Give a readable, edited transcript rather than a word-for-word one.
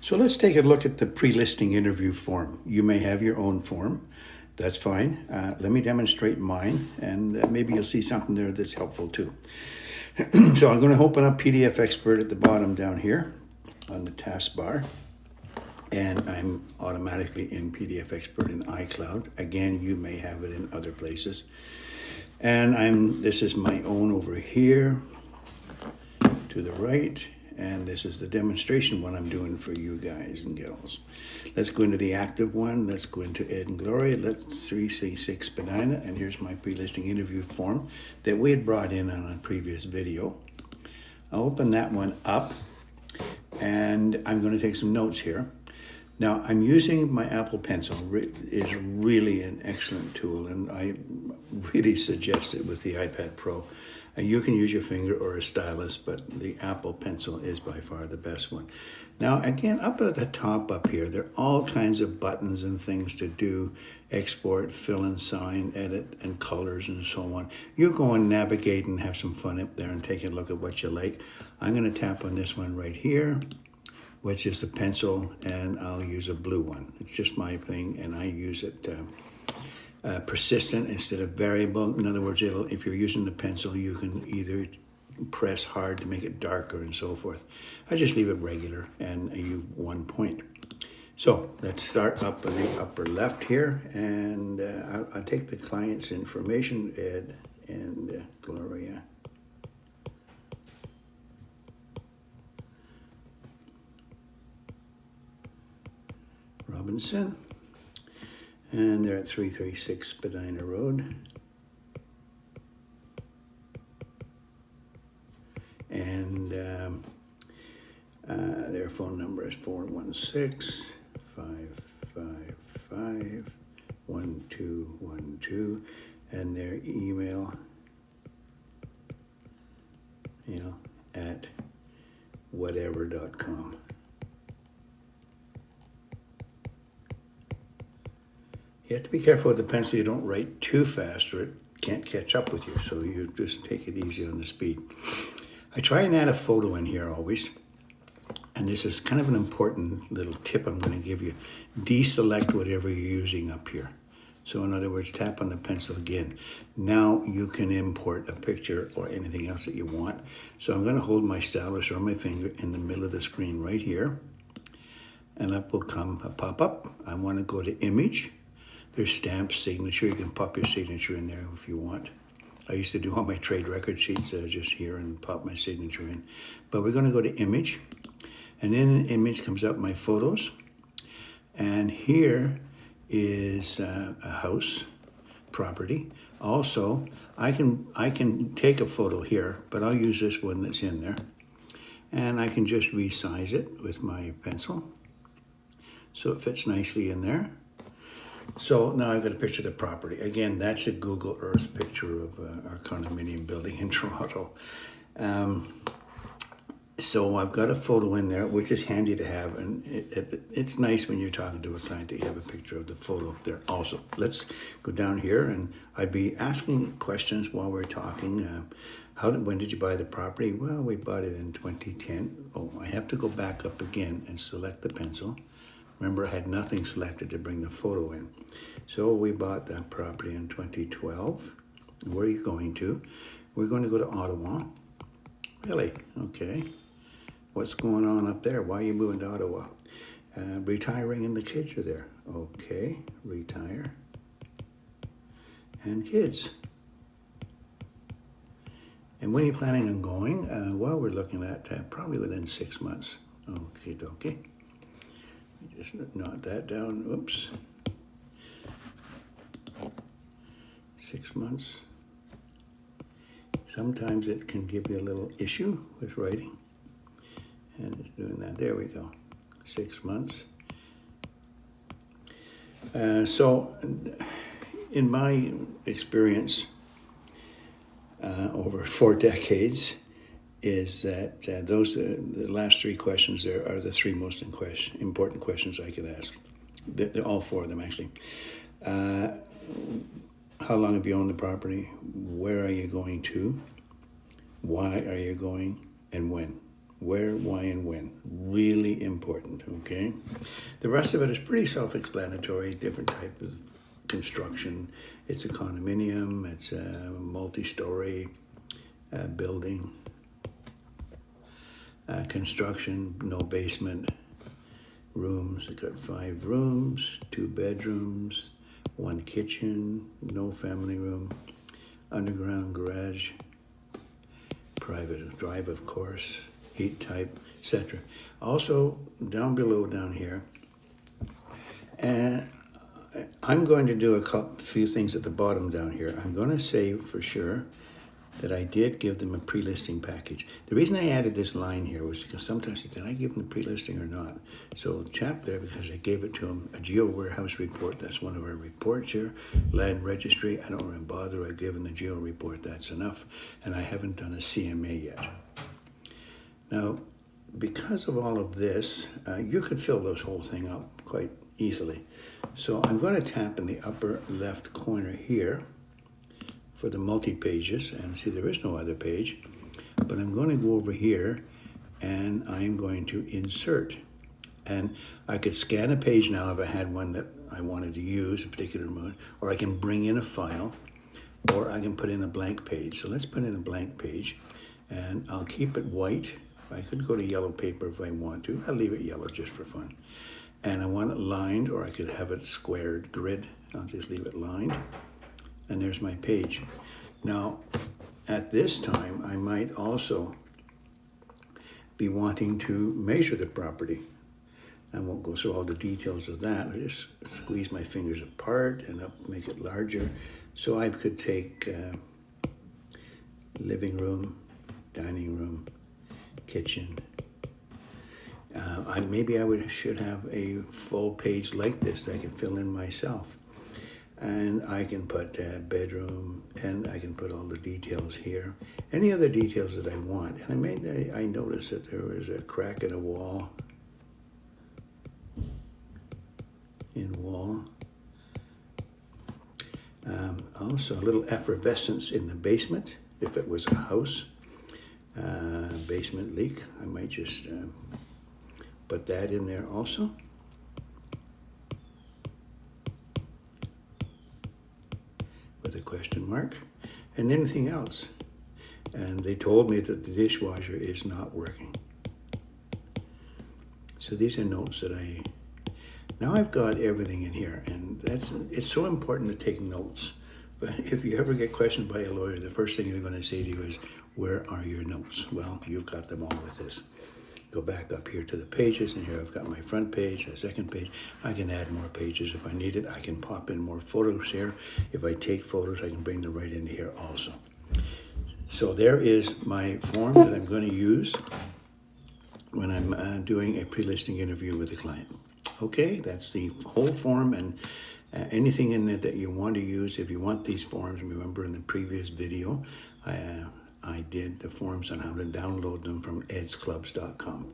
So let's take a look at the pre-listing interview form. You may have your own form. That's fine. Let me demonstrate mine, and maybe you'll see something there that's helpful too. So I'm going to open up PDF Expert at the bottom down here on the taskbar, and I'm automatically in PDF Expert in iCloud. Again, you may have it in other places. And this is my own over here to the right, and this is the demonstration one I'm doing for you guys and gals. Let's go into the active one. Let's go into Ed and Gloria. Let's 3C6 Spadina, and here's my pre-listing interview form that we had brought in on a previous video. I'll open that one up, and I'm going to take some notes here. Now, I'm using my Apple Pencil. It's really an excellent tool, and I really suggest it with the iPad Pro. You can use your finger or a stylus, but the Apple Pencil is by far the best one. Now, again, up at the top up here, there are all kinds of buttons and things to do: export, fill and sign, edit, and colors, and so on. You go and navigate and have some fun up there and take a look at what you like. I'm going to tap on this one right here, which is the pencil, and I'll use a blue one. It's just my thing, and I use it persistent instead of variable. In other words, if you're using the pencil, you can either press hard to make it darker and so forth. I just leave it regular, and I use 1 point. So let's start up in the upper left here, and I'll take the client's information, Ed and Gloria. Robinson, and they're at 336 Spadina Road, and their phone number is 416-555-1212, and their email, at whatever.com. You have to be careful with the pencil. You don't write too fast or it can't catch up with you. So you just take it easy on the speed. I try and add a photo in here always. And this is kind of an important little tip I'm going to give you. Deselect whatever you're using up here. So in other words, tap on the pencil again. Now you can import a picture or anything else that you want. So I'm going to hold my stylus or my finger in the middle of the screen right here. And up will come a pop-up. I want to go to Image. There's stamp, signature. You can pop your signature in there if you want. I used to do all my trade record sheets just here and pop my signature in. But we're going to go to Image. And in Image comes up my photos. And here is a house property. Also, I can take a photo here, but I'll use this one that's in there. And I can just resize it with my pencil, so it fits nicely in there. So now I've got a picture of the property. Again, that's a Google Earth picture of our condominium building in Toronto. So I've got a photo in there, which is handy to have. And it's nice when you're talking to a client that you have a picture of the photo there also. Let's go down here, and I'd be asking questions while we're talking. When did you buy the property? Well, we bought it in 2010. Oh, I have to go back up again and select the pencil. Remember, I had nothing selected to bring the photo in. So we bought that property in 2012. Where are you going to? We're going to go to Ottawa. Really? Okay. What's going on up there? Why are you moving to Ottawa? Retiring and the kids are there. Okay, retire. And kids. And when are you planning on going? Well, we're looking at probably within 6 months. Okay, dokie. Just knot that down. Oops. 6 months. Sometimes it can give you a little issue with writing. And it's doing that. There we go. 6 months. So, in my experience over 4 decades, is that the last 3 questions there are the 3 most important questions I could ask. They're all 4 of them, actually. How long have you owned the property? Where are you going to? Why are you going? And when? Where, why, and when. Really important, okay? The rest of it is pretty self-explanatory, different type of construction. It's a condominium, it's a multi-story building. Construction, no basement. Rooms, I got 5 rooms, 2 bedrooms, 1 kitchen, no family room, underground garage, private drive, of course, heat type, etc. Also, down below, down here, and I'm going to do a few things at the bottom down here. I'm going to say for sure that I did give them a pre-listing package. The reason I added this line here was because sometimes did I give them the pre-listing or not? So chap there, because I gave it to him, a geo warehouse report, that's one of our reports here. Land registry, I don't want to bother, I've given the geo report, that's enough. And I haven't done a CMA yet. Now, because of all of this, you could fill this whole thing up quite easily. So I'm going to tap in the upper left corner here for the multi-pages, and see there is no other page, but I'm going to go over here and I'm going to insert. And I could scan a page now if I had one that I wanted to use, a particular mode, or I can bring in a file, or I can put in a blank page. So let's put in a blank page, and I'll keep it white. I could go to yellow paper if I want to. I'll leave it yellow just for fun. And I want it lined, or I could have it squared grid. I'll just leave it lined. And there's my page. Now, at this time, I might also be wanting to measure the property. I won't go through all the details of that. I just squeeze my fingers apart and make it larger. So I could take living room, dining room, kitchen. Maybe I should have a full page like this that I can fill in myself. And I can put bedroom, and I can put all the details here. Any other details that I want. And I noticed that there was a crack in a wall. Also a little effervescence in the basement. If it was a house, basement leak, I might just put that in there also. With a question mark, and anything else. And they told me that the dishwasher is not working. So these are notes that now I've got everything in here, and it's so important to take notes. But if you ever get questioned by a lawyer, the first thing they're going to say to you is, where are your notes? Well, you've got them all with this. Go back up here to the pages, and here I've got my front page, a second page. I can add more pages if I need it. I can pop in more photos here. If I take photos, I can bring them right into here also. So there is my form that I'm going to use when I'm doing a pre-listing interview with a client. Okay, that's the whole form, and anything in it that you want to use. If you want these forms, remember in the previous video, I did the forms on how to download them from edsclubs.com.